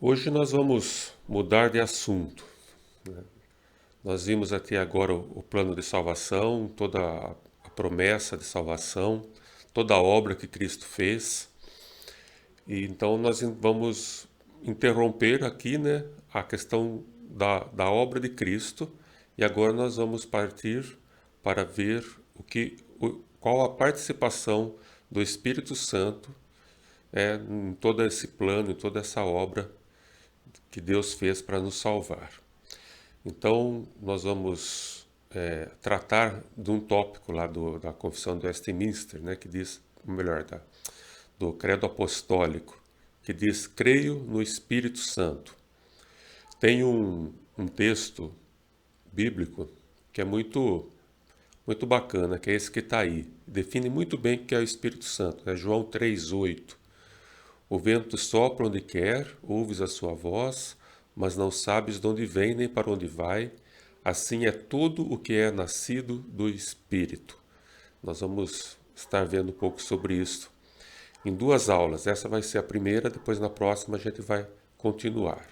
Hoje nós vamos mudar de assunto. Nós vimos até agora o plano de salvação, toda a promessa de salvação, toda a obra que Cristo fez. E então nós vamos interromper aqui, a questão da obra de Cristo. E agora nós vamos partir para ver qual a participação do Espírito Santo em todo esse plano, em toda essa obra que Deus fez para nos salvar. Então, nós vamos tratar de um tópico lá da Confissão de Westminster, que diz, melhor, do Credo Apostólico, que diz: creio no Espírito Santo. Tem um texto bíblico que é muito bacana, que é esse que está aí. Define muito bem o que é o Espírito Santo. É João 3,8. O vento sopra onde quer, ouves a sua voz, mas não sabes de onde vem nem para onde vai. Assim é tudo o que é nascido do Espírito. Nós vamos estar vendo um pouco sobre isso em duas aulas. Essa vai ser a primeira, depois na próxima a gente vai continuar.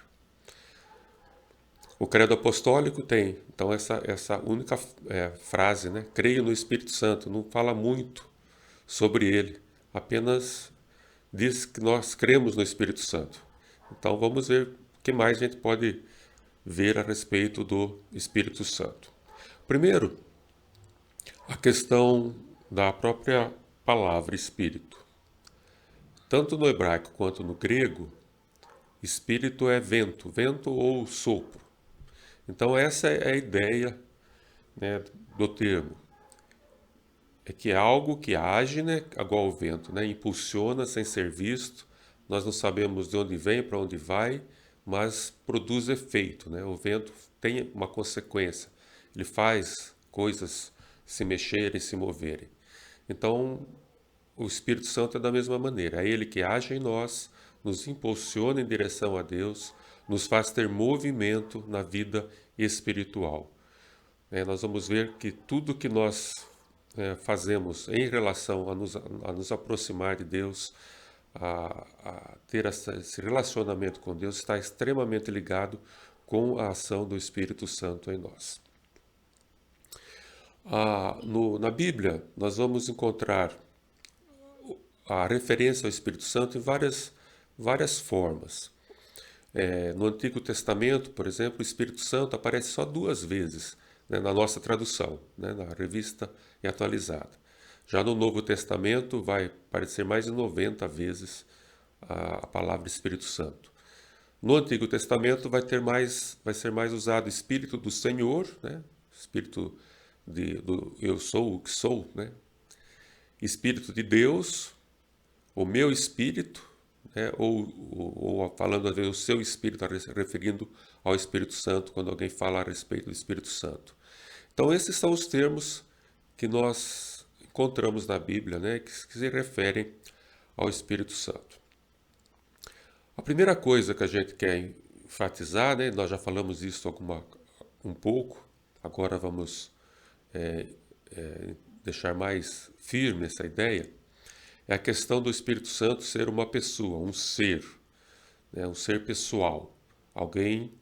O Credo Apostólico tem, então, essa única frase, creio no Espírito Santo. Não fala muito sobre ele, apenas diz que nós cremos no Espírito Santo. Então vamos ver o que mais a gente pode ver a respeito do Espírito Santo. Primeiro, a questão da própria palavra Espírito. Tanto no hebraico quanto no grego, Espírito é vento, vento ou sopro. Então essa é a ideia, do termo. É que é algo que age, igual ao vento, impulsiona sem ser visto. Nós não sabemos de onde vem, para onde vai, mas produz efeito, O vento tem uma consequência. Ele faz coisas se mexerem, se moverem. Então, o Espírito Santo é da mesma maneira. É ele que age em nós, nos impulsiona em direção a Deus, nos faz ter movimento na vida espiritual. Nós vamos ver que tudo que nós fazemos em relação a nos aproximar de Deus, a ter esse relacionamento com Deus, está extremamente ligado com a ação do Espírito Santo em nós. Na Bíblia, nós vamos encontrar a referência ao Espírito Santo em várias formas. No Antigo Testamento, por exemplo, o Espírito Santo aparece só 2 vezes, na nossa tradução, na Revista e Atualizada. Já no Novo Testamento vai aparecer mais de 90 vezes a palavra Espírito Santo. No Antigo Testamento vai ser mais usado o Espírito do Senhor, Espírito do eu sou o que sou, Espírito de Deus, o meu Espírito, ou falando às vezes o seu Espírito, referindo ao Espírito Santo, quando alguém fala a respeito do Espírito Santo. Então esses são os termos que nós encontramos na Bíblia, que se referem ao Espírito Santo. A primeira coisa que a gente quer enfatizar, nós já falamos isso um pouco, agora vamos deixar mais firme essa ideia, é a questão do Espírito Santo ser uma pessoa, um ser pessoal, alguém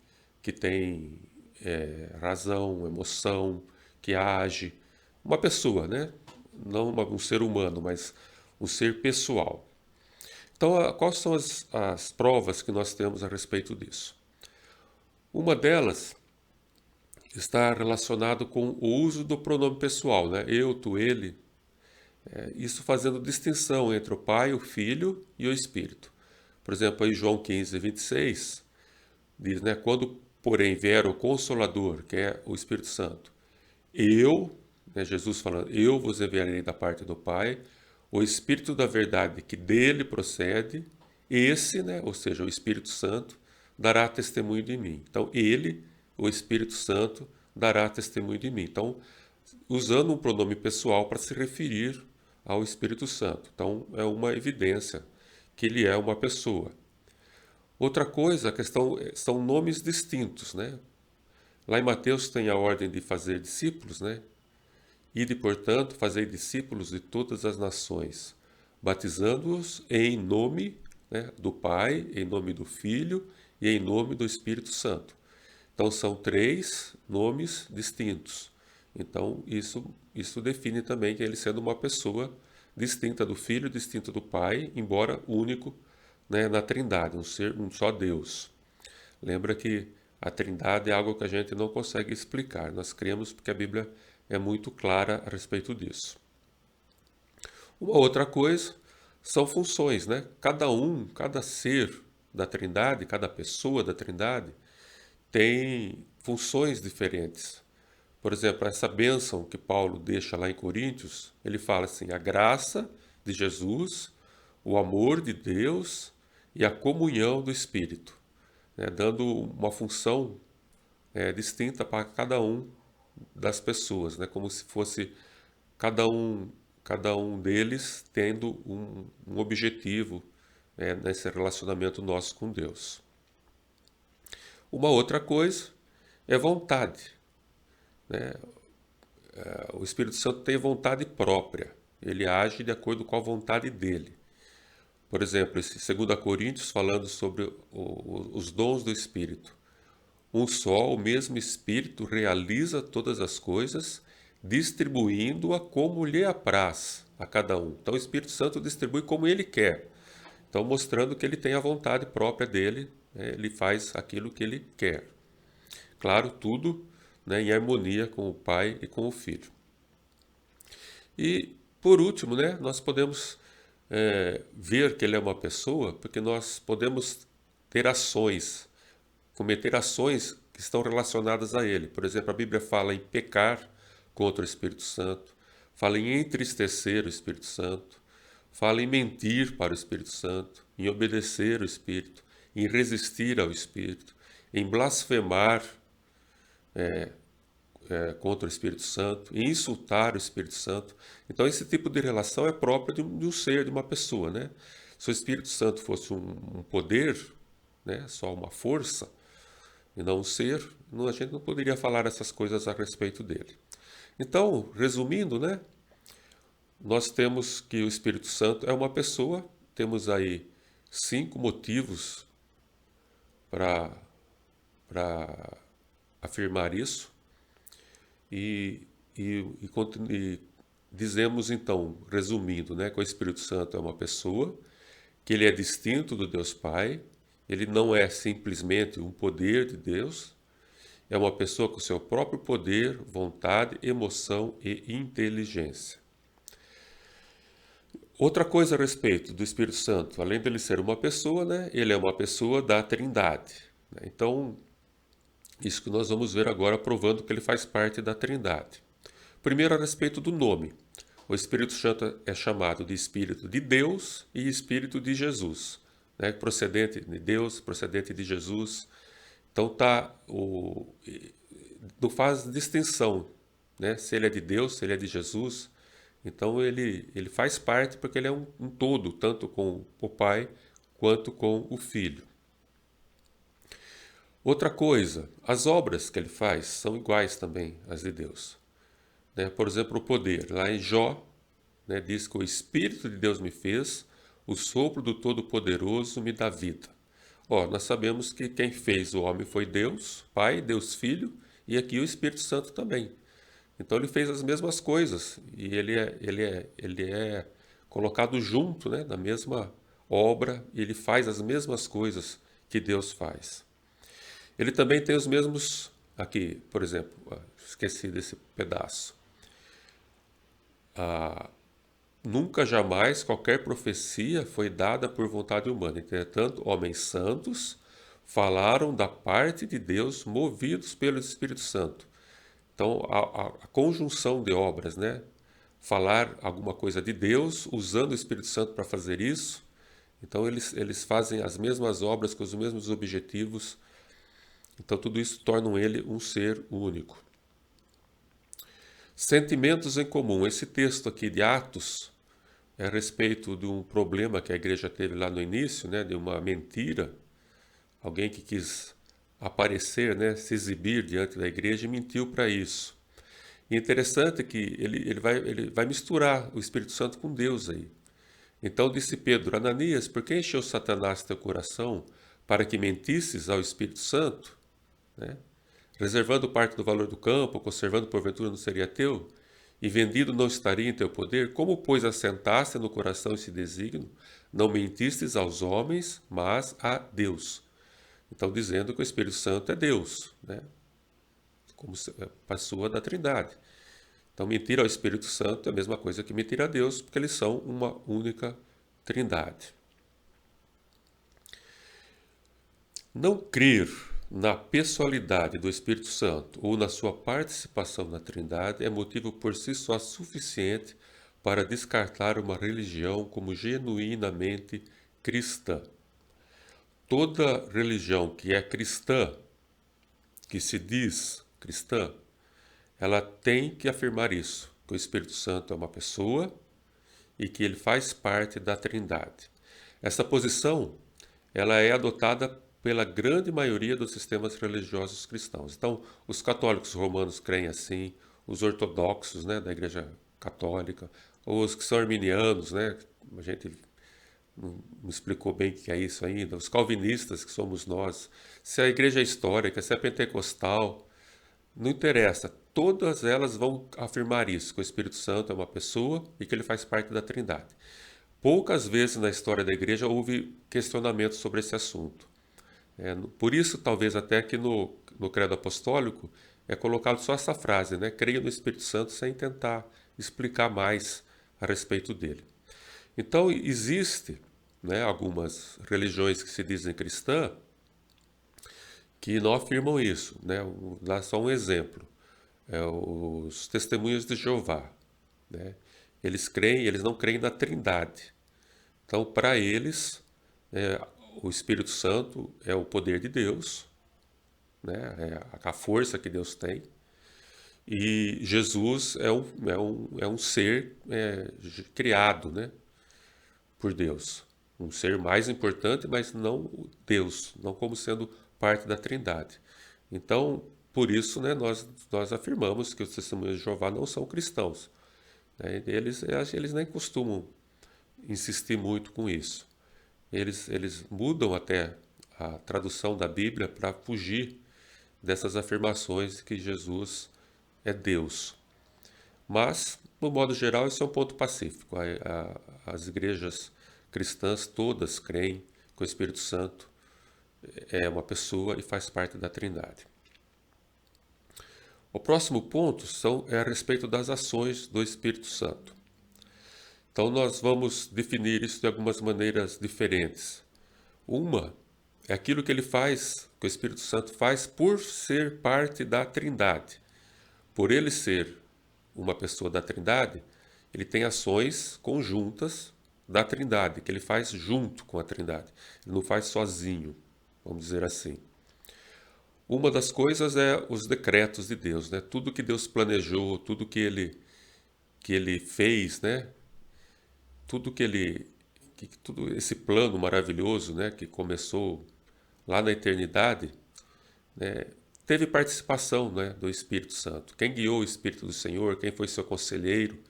que tem razão, emoção, que age, uma pessoa, não um ser humano, mas um ser pessoal. Então, quais são as provas que nós temos a respeito disso? Uma delas está relacionado com o uso do pronome pessoal, eu, tu, ele. Isso fazendo distinção entre o Pai, o Filho e o Espírito. Por exemplo, em João 15, 26, diz, quando, porém, vier o Consolador, que é o Espírito Santo, Jesus falando, eu vos enviarei da parte do Pai, o Espírito da verdade que dele procede, esse, ou seja, o Espírito Santo, dará testemunho de mim. Então, ele, o Espírito Santo, dará testemunho de mim. Então, usando um pronome pessoal para se referir ao Espírito Santo. Então, é uma evidência que ele é uma pessoa. Outra coisa, a questão são nomes distintos, Lá em Mateus tem a ordem de fazer discípulos, Ide, portanto, fazei discípulos de todas as nações, batizando-os em nome do Pai, em nome do Filho e em nome do Espírito Santo. Então são três nomes distintos. Então isso define também que ele sendo uma pessoa distinta do Filho, distinta do Pai, embora único, né, na Trindade, um só Deus. Lembra que a Trindade é algo que a gente não consegue explicar. Nós cremos porque a Bíblia é muito clara a respeito disso. Uma outra coisa são funções, né? Cada ser da Trindade, cada pessoa da Trindade tem funções diferentes. Por exemplo, essa bênção que Paulo deixa lá em Coríntios, ele fala assim: a graça de Jesus, o amor de Deus e a comunhão do Espírito, né? Dando uma função distinta para cada um das pessoas, né? Como se fosse cada um deles tendo um objetivo nesse relacionamento nosso com Deus. Uma outra coisa é vontade, né? O Espírito Santo tem vontade própria, ele age de acordo com a vontade dele. Por exemplo, esse 2 Coríntios falando sobre os dons do Espírito. Um só, o mesmo Espírito realiza todas as coisas, distribuindo-a como lhe apraz a cada um. Então o Espírito Santo distribui como ele quer. Então mostrando que ele tem a vontade própria dele, né? Ele faz aquilo que ele quer. Claro, tudo, né, em harmonia com o Pai e com o Filho. E por último, né, nós podemos ver que ele é uma pessoa, porque nós podemos ter ações, cometer ações que estão relacionadas a ele. Por exemplo, a Bíblia fala em pecar contra o Espírito Santo, fala em entristecer o Espírito Santo, fala em mentir para o Espírito Santo, em obedecer o Espírito, em resistir ao Espírito, em blasfemar contra o Espírito Santo, em insultar o Espírito Santo. Então esse tipo de relação é própria de um ser, de uma pessoa, né? Se o Espírito Santo fosse um poder, né, só uma força, e não um ser, a gente não poderia falar essas coisas a respeito dele. Então, resumindo, né, nós temos que o Espírito Santo é uma pessoa, temos aí 5 motivos para afirmar isso, e dizemos então, resumindo, né, que o Espírito Santo é uma pessoa, que ele é distinto do Deus Pai, ele não é simplesmente um poder de Deus, é uma pessoa com seu próprio poder, vontade, emoção e inteligência. Outra coisa a respeito do Espírito Santo, além dele ser uma pessoa, né, ele é uma pessoa da Trindade, né? Então, isso que nós vamos ver agora, provando que ele faz parte da Trindade. Primeiro, a respeito do nome. O Espírito Santo é chamado de Espírito de Deus e Espírito de Jesus, né? Procedente de Deus, procedente de Jesus. Então não faz distinção, né? Se ele é de Deus, se ele é de Jesus. Então ele faz parte porque ele é um todo, tanto com o Pai quanto com o Filho. Outra coisa, as obras que ele faz são iguais também às de Deus, né? Por exemplo, o poder. Lá em Jó, né, diz que o Espírito de Deus me fez, o sopro do Todo-Poderoso me dá vida. Nós sabemos que quem fez o homem foi Deus, Pai, Deus Filho, e aqui o Espírito Santo também. Então ele fez as mesmas coisas, e ele é colocado junto, né, na mesma obra, e ele faz as mesmas coisas que Deus faz. Ele também tem os mesmos, aqui, por exemplo, esqueci desse pedaço. Nunca jamais qualquer profecia foi dada por vontade humana. Entretanto, homens santos falaram da parte de Deus, movidos pelo Espírito Santo. Então, a conjunção de obras, né? Falar alguma coisa de Deus, usando o Espírito Santo para fazer isso. Então, eles fazem as mesmas obras com os mesmos objetivos. Então, tudo isso torna ele um ser único. Sentimentos em comum. Esse texto aqui de Atos é a respeito de um problema que a igreja teve lá no início, né, de uma mentira. Alguém que quis aparecer, né, se exibir diante da igreja e mentiu para isso. E interessante que ele vai misturar o Espírito Santo com Deus aí. Então disse Pedro: Ananias, por que encheu Satanás teu coração para que mentisses ao Espírito Santo, né? Reservando parte do valor do campo, conservando porventura não seria teu, e vendido não estaria em teu poder? Como, pois, assentaste no coração esse desígnio? Não mentistes aos homens, mas a Deus. Então, dizendo que o Espírito Santo é Deus, né? Como pessoa da Trindade. Então, mentir ao Espírito Santo é a mesma coisa que mentir a Deus, porque eles são uma única Trindade. Não crer na pessoalidade do Espírito Santo ou na sua participação na Trindade é motivo por si só suficiente para descartar uma religião como genuinamente cristã. Toda religião que é cristã, que se diz cristã, ela tem que afirmar isso, que o Espírito Santo é uma pessoa e que ele faz parte da Trindade. Essa posição, ela é adotada pela grande maioria dos sistemas religiosos cristãos. Então, os católicos romanos creem assim, os ortodoxos, né, da Igreja Católica, ou os que são arminianos, né, a gente não explicou bem o que é isso ainda, os calvinistas, que somos nós, se a Igreja é histórica, se é pentecostal, não interessa, todas elas vão afirmar isso, que o Espírito Santo é uma pessoa e que ele faz parte da Trindade. Poucas vezes na história da Igreja houve questionamento sobre esse assunto. Por isso, talvez até que no Credo Apostólico é colocado só essa frase, né? Creio no Espírito Santo, sem tentar explicar mais a respeito dele. Então, existe, né, algumas religiões que se dizem cristã que não afirmam isso, né? Vou dar só um exemplo. Os Testemunhas de Jeová, né? Eles não creem na Trindade. Então, para eles, o Espírito Santo é o poder de Deus, né? É a força que Deus tem. E Jesus é um ser criado, né, por Deus. Um ser mais importante, mas não Deus, não como sendo parte da Trindade. Então, por isso, né, nós afirmamos que os testemunhos de Jeová não são cristãos, né? Eles nem costumam insistir muito com isso. Eles mudam até a tradução da Bíblia para fugir dessas afirmações de que Jesus é Deus. Mas, no modo geral, isso é um ponto pacífico. As igrejas cristãs todas creem que o Espírito Santo é uma pessoa e faz parte da Trindade. O próximo ponto é a respeito das ações do Espírito Santo. Então, nós vamos definir isso de algumas maneiras diferentes. Uma é aquilo que ele faz, que o Espírito Santo faz por ser parte da Trindade. Por ele ser uma pessoa da Trindade, ele tem ações conjuntas da Trindade, que ele faz junto com a Trindade. Ele não faz sozinho, vamos dizer assim. Uma das coisas é os decretos de Deus, né? Tudo que Deus planejou, tudo que ele fez, né? Todo esse plano maravilhoso, né, que começou lá na eternidade, né, teve participação, né, do Espírito Santo. Quem guiou o Espírito do Senhor, quem foi seu conselheiro,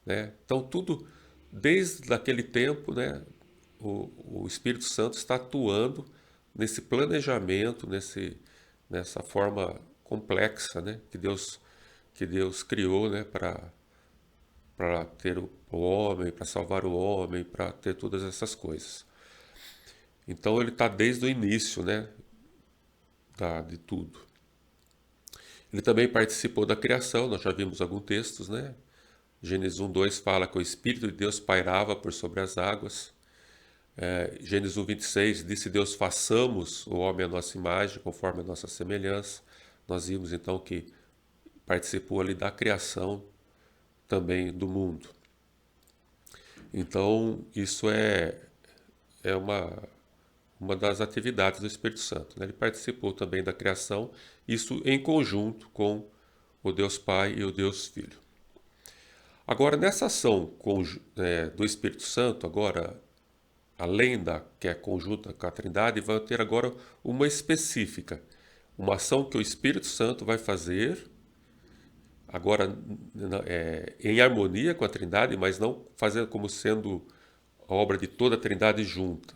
né? Então tudo, desde aquele tempo, né, o Espírito Santo está atuando nesse planejamento, nessa forma complexa, né, que Deus criou, né, para ter o homem, para salvar o homem, para ter todas essas coisas. Então ele está desde o início, né, de tudo. Ele também participou da criação, nós já vimos alguns textos, né? Gênesis 1:2 fala que o Espírito de Deus pairava por sobre as águas. Gênesis 1:26 disse: Deus, façamos o homem à nossa imagem, conforme a nossa semelhança. Nós vimos então que participou ali da criação também do mundo. Então, isso é uma das atividades do Espírito Santo, né? Ele participou também da criação, isso em conjunto com o Deus Pai e o Deus Filho. Agora, nessa ação do Espírito Santo, agora, além da que é conjunta com a Trindade, vai ter agora uma específica, uma ação que o Espírito Santo vai fazer, agora em harmonia com a Trindade, mas não fazendo como sendo a obra de toda a Trindade junta,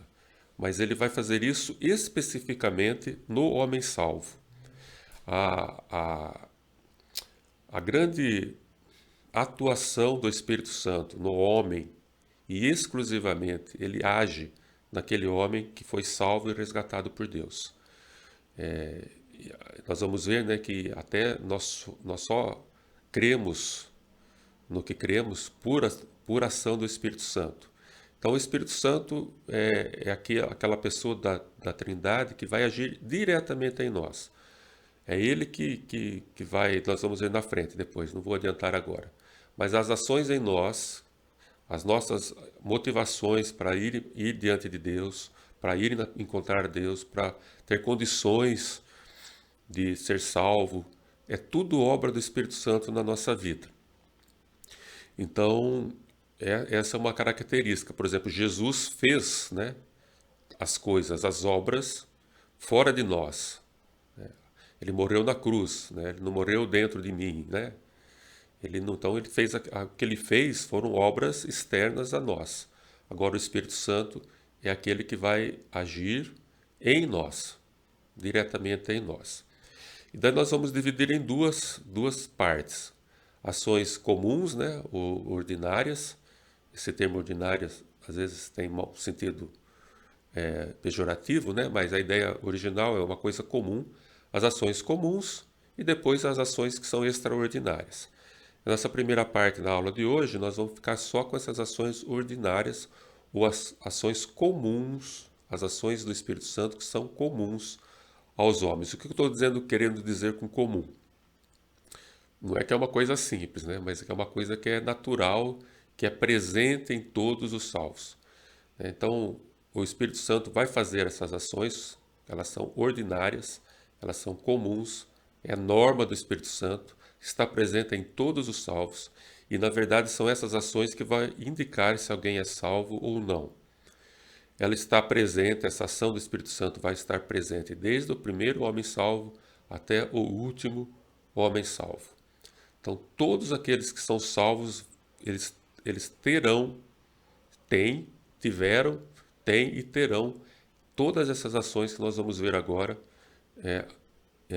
mas ele vai fazer isso especificamente no homem salvo. A, a, a grande atuação do Espírito Santo no homem, e exclusivamente ele age naquele homem que foi salvo e resgatado por Deus. Nós vamos ver, né, que até nós só cremos no que cremos por ação do Espírito Santo. Então, o Espírito Santo é aquela pessoa da Trindade que vai agir diretamente em nós. É ele que vai, nós vamos ver na frente depois, não vou adiantar agora. Mas as ações em nós, as nossas motivações para ir diante de Deus, para ir encontrar Deus, para ter condições de ser salvo, é tudo obra do Espírito Santo na nossa vida. Então, essa é uma característica. Por exemplo, Jesus fez, né, as coisas, as obras, fora de nós. Ele morreu na cruz, né? Ele não morreu dentro de mim, né? Então ele fez o que ele fez foram obras externas a nós. Agora o Espírito Santo é aquele que vai agir em nós, diretamente em nós. E daí nós vamos dividir em duas partes. Ações comuns, né, ou ordinárias. Esse termo ordinárias às vezes tem um sentido pejorativo, né, mas a ideia original é uma coisa comum. As ações comuns e depois as ações que são extraordinárias. Nessa primeira parte da aula de hoje, nós vamos ficar só com essas ações ordinárias ou as ações comuns, as ações do Espírito Santo que são comuns aos homens. O que eu estou querendo dizer com comum? Não é que é uma coisa simples, né? Mas é uma coisa que é natural, que é presente em todos os salvos. Então, o Espírito Santo vai fazer essas ações, elas são ordinárias, elas são comuns, é a norma do Espírito Santo, está presente em todos os salvos, e na verdade são essas ações que vão indicar se alguém é salvo ou não. Ela está presente, essa ação do Espírito Santo vai estar presente desde o primeiro homem salvo até o último homem salvo. Então todos aqueles que são salvos, eles tiveram, têm e terão todas essas ações que nós vamos ver agora,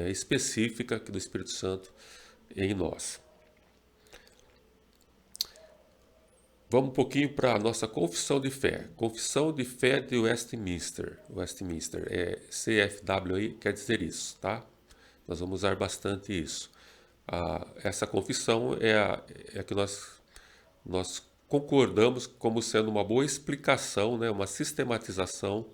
específica do Espírito Santo em nós. Vamos um pouquinho para a nossa confissão de fé. Confissão de fé de Westminster. Westminster é CFWI, quer dizer isso, tá? Nós vamos usar bastante isso. Essa confissão é a que nós concordamos como sendo uma boa explicação, né, uma sistematização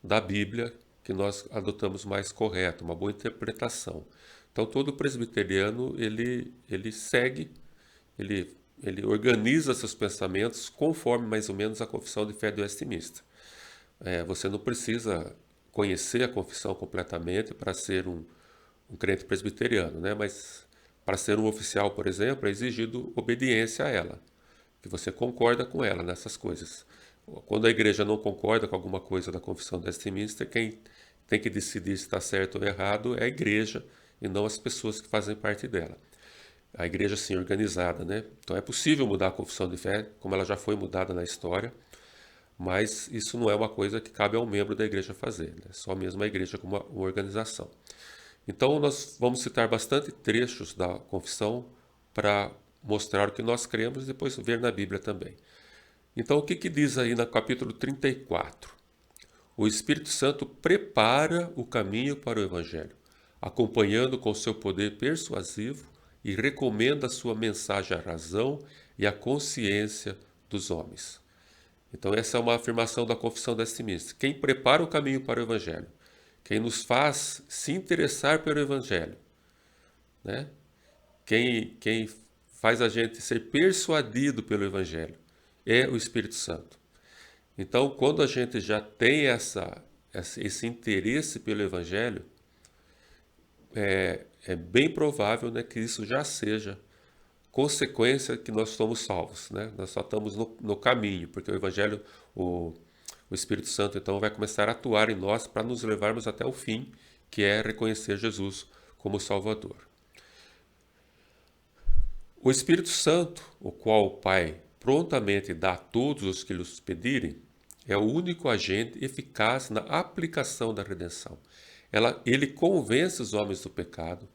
da Bíblia que nós adotamos mais correto, uma boa interpretação. Então todo presbiteriano ele segue, ele organiza seus pensamentos conforme mais ou menos a confissão de fé de Westminster. Você não precisa conhecer a confissão completamente para ser um crente presbiteriano, né? Mas para ser um oficial, por exemplo, é exigido obediência a ela, que você concorda com ela nessas coisas. Quando a igreja não concorda com alguma coisa da confissão de Westminster, quem tem que decidir se está certo ou errado é a igreja e não as pessoas que fazem parte dela. A igreja, sim, organizada, né? Então é possível mudar a confissão de fé, como ela já foi mudada na história, mas isso não é uma coisa que cabe ao membro da igreja fazer, né? Só mesmo a igreja como uma organização. Então nós vamos citar bastante trechos da confissão para mostrar o que nós cremos e depois ver na Bíblia também. Então o que diz aí no capítulo 34? O Espírito Santo prepara o caminho para o Evangelho, acompanhando com seu poder persuasivo e recomenda a sua mensagem à razão e à consciência dos homens. Então essa é uma afirmação da confissão de Westminster. Quem prepara o caminho para o Evangelho, quem nos faz se interessar pelo Evangelho, né? Quem faz a gente ser persuadido pelo Evangelho é o Espírito Santo. Então, quando a gente já tem esse interesse pelo Evangelho, é bem provável, né, que isso já seja consequência que nós somos salvos, né? Nós só estamos no caminho, porque o Evangelho, o Espírito Santo, então, vai começar a atuar em nós para nos levarmos até o fim, que é reconhecer Jesus como Salvador. O Espírito Santo, o qual o Pai prontamente dá a todos os que lhes pedirem, é o único agente eficaz na aplicação da redenção. Ele convence os homens do pecado,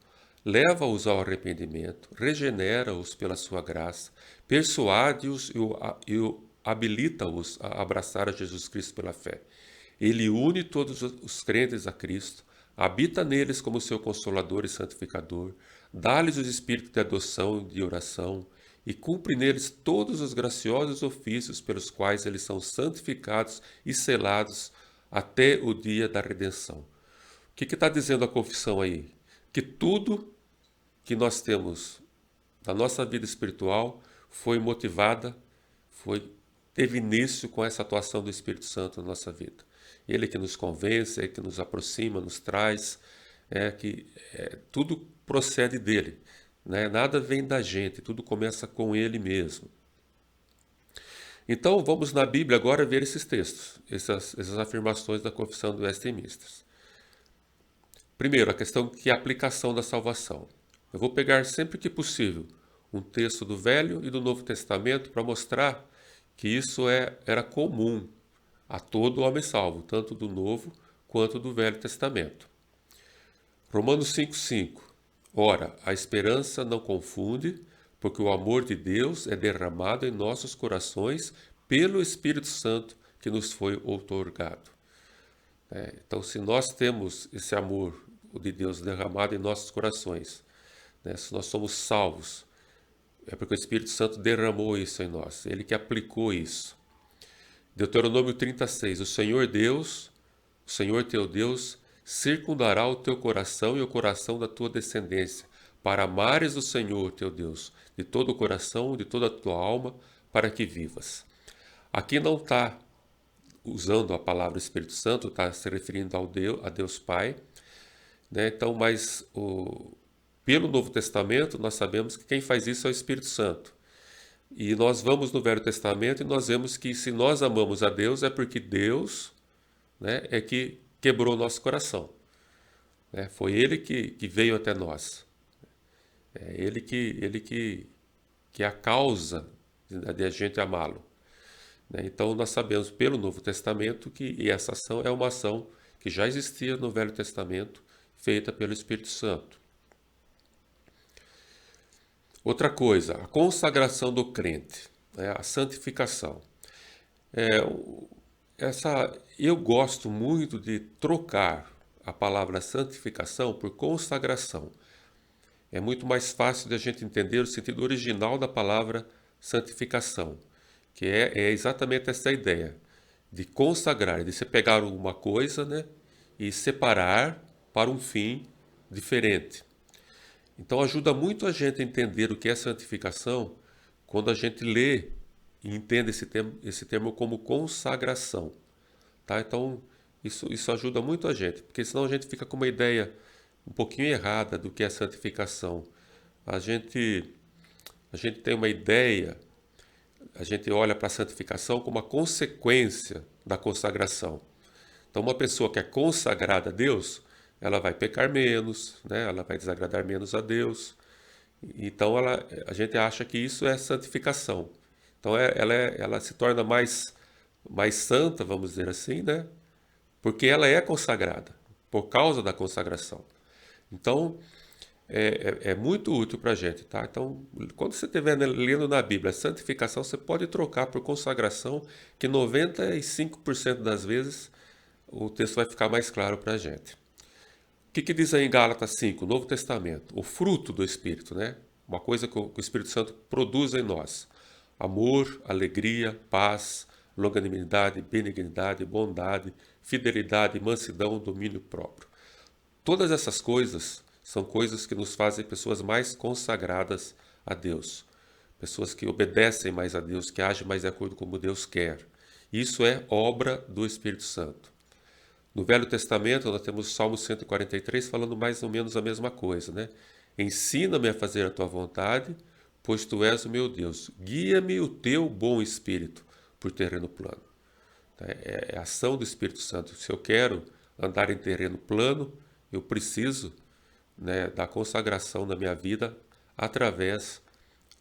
leva-os ao arrependimento, regenera-os pela sua graça, persuade-os e habilita-os a abraçar a Jesus Cristo pela fé. Ele une todos os crentes a Cristo, habita neles como seu consolador e santificador, dá-lhes o espírito de adoção e de oração, e cumpre neles todos os graciosos ofícios pelos quais eles são santificados e selados até o dia da redenção. O que está dizendo a confissão aí? Que tudo que nós temos da nossa vida espiritual foi motivada, teve início com essa atuação do Espírito Santo na nossa vida. Ele que nos convence, é que nos aproxima, nos traz, tudo procede dele. Né? Nada vem da gente, tudo começa com ele mesmo. Então vamos na Bíblia agora ver esses textos, essas afirmações da confissão do Westminster. Primeiro, a questão que é a aplicação da salvação. Eu vou pegar sempre que possível um texto do Velho e do Novo Testamento para mostrar que isso era comum a todo homem salvo, tanto do Novo quanto do Velho Testamento. Romanos 5,5. Ora, a esperança não confunde, porque o amor de Deus é derramado em nossos corações pelo Espírito Santo que nos foi outorgado. Então, se nós temos esse amor de Deus derramado em nossos corações, se nós somos salvos, é porque o Espírito Santo derramou isso em nós, ele que aplicou isso. Deuteronômio 36, o Senhor teu Deus, circundará o teu coração e o coração da tua descendência, para amares o Senhor teu Deus, de todo o coração, de toda a tua alma, para que vivas. Aqui não está usando a palavra Espírito Santo, está se referindo a Deus Pai, Então, mas pelo Novo Testamento, nós sabemos que quem faz isso é o Espírito Santo. E nós vamos no Velho Testamento e nós vemos que se nós amamos a Deus é porque Deus é que quebrou o nosso coração. Foi Ele que veio até nós. É Ele que é a causa de a gente amá-lo. Então nós sabemos pelo Novo Testamento que essa ação é uma ação que já existia no Velho Testamento, feita pelo Espírito Santo. Outra coisa, a consagração do crente, a santificação. Eu gosto muito de trocar a palavra santificação por consagração. É muito mais fácil de a gente entender o sentido original da palavra santificação, que é exatamente essa ideia de consagrar, de você pegar alguma coisa e separar para um fim diferente. Então ajuda muito a gente a entender o que é santificação quando a gente lê e entende esse termo como consagração. Tá? Então isso ajuda muito a gente, porque senão a gente fica com uma ideia um pouquinho errada do que é santificação. A gente tem uma ideia, a gente olha para a santificação como uma consequência da consagração. Então uma pessoa que é consagrada a Deus, ela vai pecar menos, ela vai desagradar menos a Deus. Então a gente acha que isso é santificação. Então ela se torna mais santa, vamos dizer assim, porque ela é consagrada, por causa da consagração. Então é muito útil para a gente. Tá? Então quando você estiver lendo na Bíblia santificação, você pode trocar por consagração, que 95% das vezes o texto vai ficar mais claro para a gente. O que diz aí em Gálatas 5, Novo Testamento? O fruto do Espírito, Uma coisa que o Espírito Santo produz em nós. Amor, alegria, paz, longanimidade, benignidade, bondade, fidelidade, mansidão, domínio próprio. Todas essas coisas são coisas que nos fazem pessoas mais consagradas a Deus. Pessoas que obedecem mais a Deus, que agem mais de acordo com como Deus quer. Isso é obra do Espírito Santo. No Velho Testamento, nós temos o Salmo 143 falando mais ou menos a mesma coisa, Ensina-me a fazer a tua vontade, pois tu és o meu Deus. Guia-me o teu bom espírito por terreno plano. É a ação do Espírito Santo. Se eu quero andar em terreno plano, eu preciso da consagração da minha vida através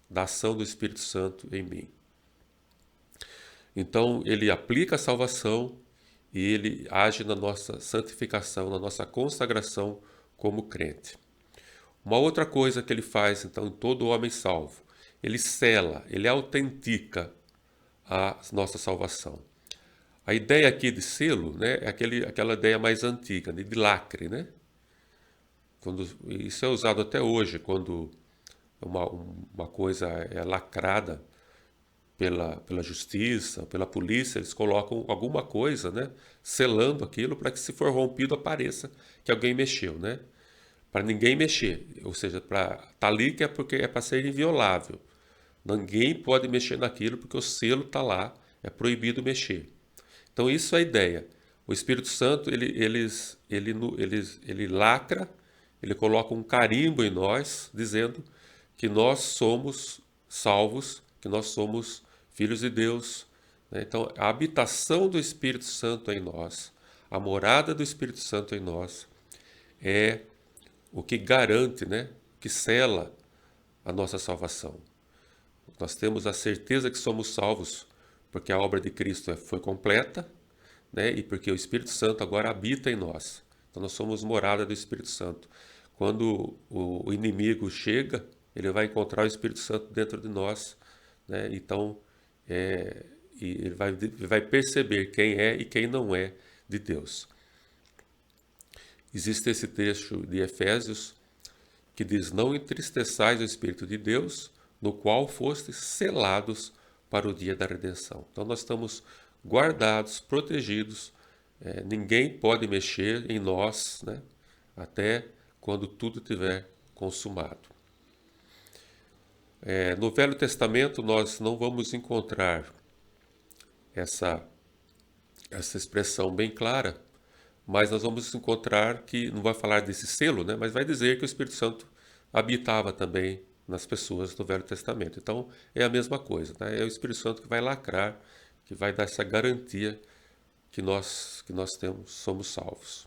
da ação do Espírito Santo em mim. Então, ele aplica a salvação e ele age na nossa santificação, na nossa consagração como crente. Uma outra coisa que ele faz, então, em todo homem salvo, ele sela, ele autentica a nossa salvação. A ideia aqui de selo, né, é aquela ideia mais antiga, de lacre, né? Isso é usado até hoje, quando uma coisa é lacrada pela justiça, pela polícia, eles colocam alguma coisa, né, selando aquilo para que, se for rompido, apareça que alguém mexeu, né? Para ninguém mexer, ou seja, para tá ali que é porque é para ser inviolável. Ninguém pode mexer naquilo porque o selo está lá, é proibido mexer. Então isso é a ideia. O Espírito Santo ele lacra, ele coloca um carimbo em nós, dizendo que nós somos salvos, que nós somos filhos de Deus, né? Então a habitação do Espírito Santo em nós, a morada do Espírito Santo em nós, é o que garante, né, que sela a nossa salvação. Nós temos a certeza que somos salvos porque a obra de Cristo foi completa, né, e porque o Espírito Santo agora habita em nós. Então nós somos morada do Espírito Santo. Quando o inimigo chega, ele vai encontrar o Espírito Santo dentro de nós, né? Então e ele vai perceber quem é e quem não é de Deus. Existe esse trecho de Efésios que diz: não entristeçais o Espírito de Deus, no qual fostes selados para o dia da redenção. Então nós estamos guardados, protegidos, ninguém pode mexer em nós, né, até quando tudo estiver consumado. No Velho Testamento nós não vamos encontrar essa expressão bem clara, mas nós vamos encontrar que, não vai falar desse selo, né, mas vai dizer que o Espírito Santo habitava também nas pessoas do Velho Testamento. Então é a mesma coisa, né? É o Espírito Santo que vai lacrar, que vai dar essa garantia que nós somos salvos.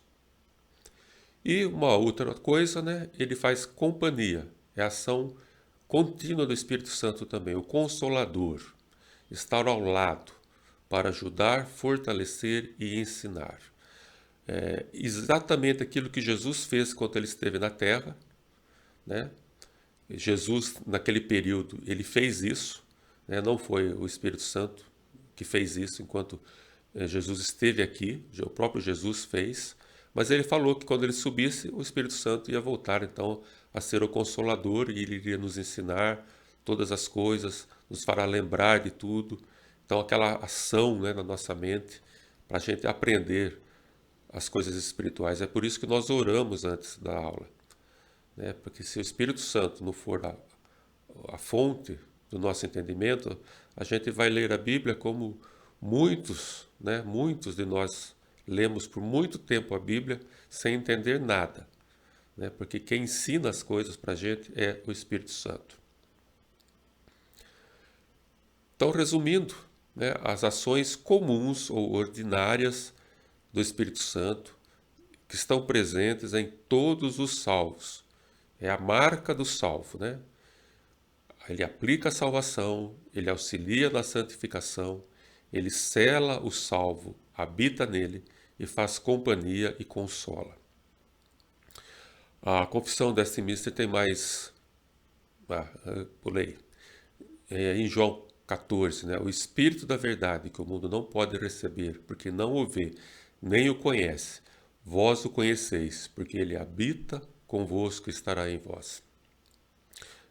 E uma outra coisa, né? Ele faz companhia, é a ação contínua do Espírito Santo também, o Consolador, estar ao lado para ajudar, fortalecer e ensinar. Exatamente aquilo que Jesus fez quando ele esteve na Terra, né? Jesus, naquele período, ele fez isso, né? Não foi o Espírito Santo que fez isso enquanto Jesus esteve aqui, o próprio Jesus fez, mas ele falou que quando ele subisse, o Espírito Santo ia voltar então a ser o Consolador e ele iria nos ensinar todas as coisas, nos fará lembrar de tudo. Então aquela ação, né, na nossa mente, para a gente aprender as coisas espirituais. É por isso que nós oramos antes da aula, né? Porque se o Espírito Santo não for a fonte do nosso entendimento, a gente vai ler a Bíblia como muitos, né? Muitos de nós lemos por muito tempo a Bíblia sem entender nada, né? Porque quem ensina as coisas para a gente é o Espírito Santo. Então, resumindo, né, as ações comuns ou ordinárias do Espírito Santo que estão presentes em todos os salvos. É a marca do salvo, né? Ele aplica a salvação, ele auxilia na santificação, ele sela o salvo, habita nele e faz companhia e consola. A confissão de Westminster tem mais... pulei. Em João 14, né? O Espírito da verdade que o mundo não pode receber, porque não o vê, nem o conhece. Vós o conheceis, porque ele habita convosco e estará em vós.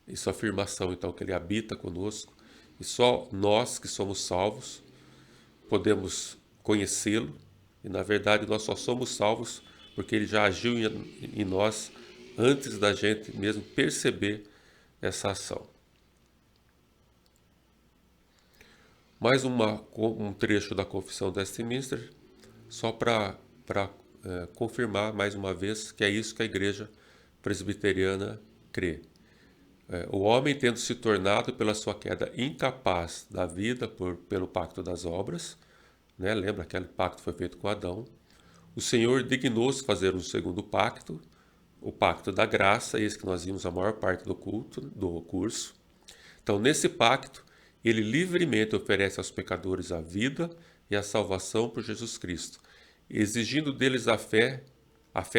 Isso é a afirmação, então, que ele habita conosco. E só nós que somos salvos podemos conhecê-lo. E, na verdade, nós só somos salvos porque ele já agiu em nós antes da gente mesmo perceber essa ação. Mais um trecho da Confissão de Westminster, só para confirmar mais uma vez que é isso que a Igreja Presbiteriana crê. O homem, tendo se tornado pela sua queda incapaz da vida pelo pacto das obras, né? Lembra, aquele pacto foi feito com Adão, o Senhor dignou-se fazer um segundo pacto, o pacto da graça, esse que nós vimos a maior parte do curso. Então, nesse pacto, Ele livremente oferece aos pecadores a vida e a salvação por Jesus Cristo, exigindo deles a fé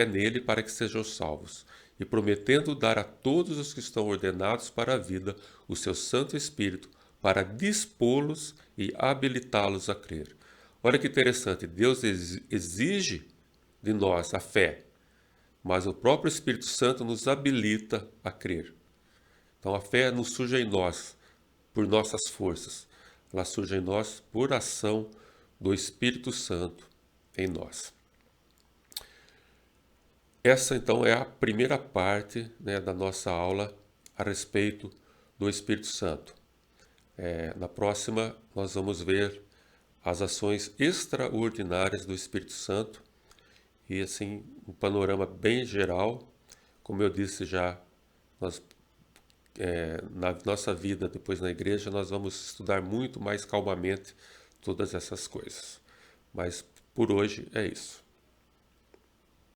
nele para que sejam salvos, e prometendo dar a todos os que estão ordenados para a vida o seu Santo Espírito para dispô-los e habilitá-los a crer. Olha que interessante, Deus exige de nós a fé, mas o próprio Espírito Santo nos habilita a crer. Então a fé não surge em nós por nossas forças, ela surge em nós por ação do Espírito Santo em nós. Essa então é a primeira parte, né, da nossa aula a respeito do Espírito Santo. Na próxima nós vamos ver as ações extraordinárias do Espírito Santo e assim um panorama bem geral. Como eu disse já, na nossa vida depois na igreja nós vamos estudar muito mais calmamente todas essas coisas. Mas por hoje é isso.